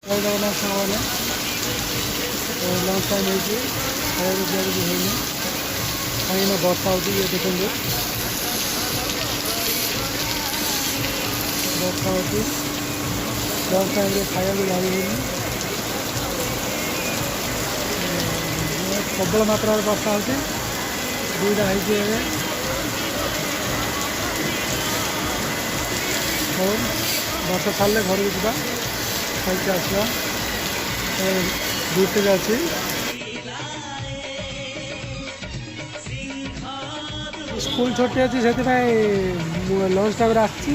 जय जगन्नाथ सामने lunch time होती खाया दिया भी होनी कहीं बर्षा होती ये देखते बर्षा होती लंच टाइम खाया भी जारी होनी प्रबल मात्रा बर्षा होती दुईटा है वर्षा छाड़े घर को जा खाई आसवा ड्यूटी अच्छी स्कूल छुट्टी अच्छी से लंच टाइम आसी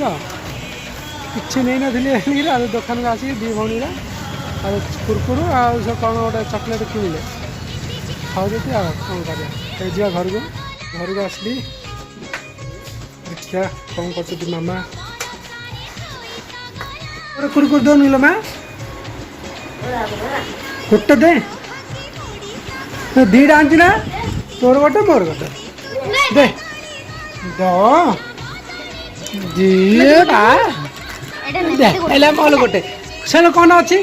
कि नहीं नी दुकान को आसिक दी भौणी कुरकुर आउ कौन गोटे चॉकलेट किणिले खाऊँ कौन कर घर को आसली देखिया कौन कर मामा कुरकुर दो नीलो माँ गोटे दे दीटा आनी ना तोर गोटे मोर गोटे दे दो दे मोल गोटे से कौन अच्छी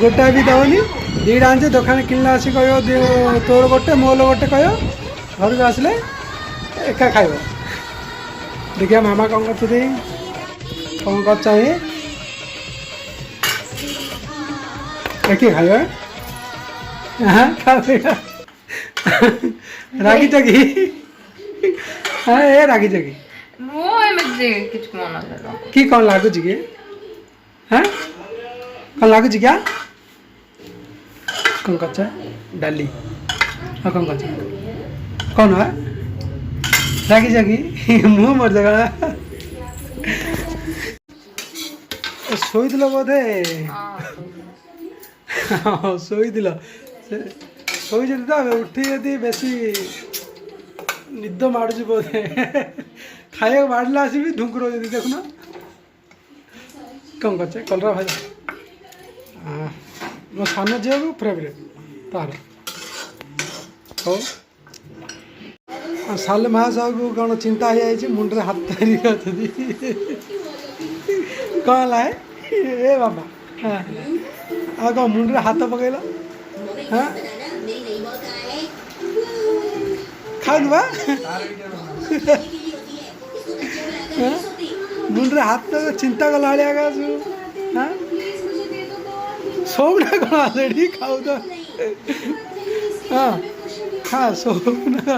गोटा भी दौनी दीटा आनी दुकान किणला आस कह तोर गोटे मोल गोटे कह घर को आसले एका खाइब देखिए मामा कौन कर कौन कर चाहिए एक खाइबा रागी जगी हाँ ए रागी जगी कि कौन लगुच कि हाँ कौन लगुच क्या कौन कर डाली हाँ कौन कर कौन है रागी जागी मुँह मर जाएगा शोद बोधे हाँ शोद उठी यदि बेसी निद माड़ू बोधे खाया माड़ला आसबि धुंकुर यदि देखुना कौन कर कलरा भाजा मो सान झील को फेवरेट तार हो साल महासाहु को कौन चिंता हो मुंडे हाथ धरी कौन लाए ए बाबा हाँ आ कौन मुंडे हाथ पकड़ हाँ खाऊ बा मुंडे हाथ चिंता कला हाँ सोना कौन ऑलरेडी खाऊ तो हाँ हाँ सोना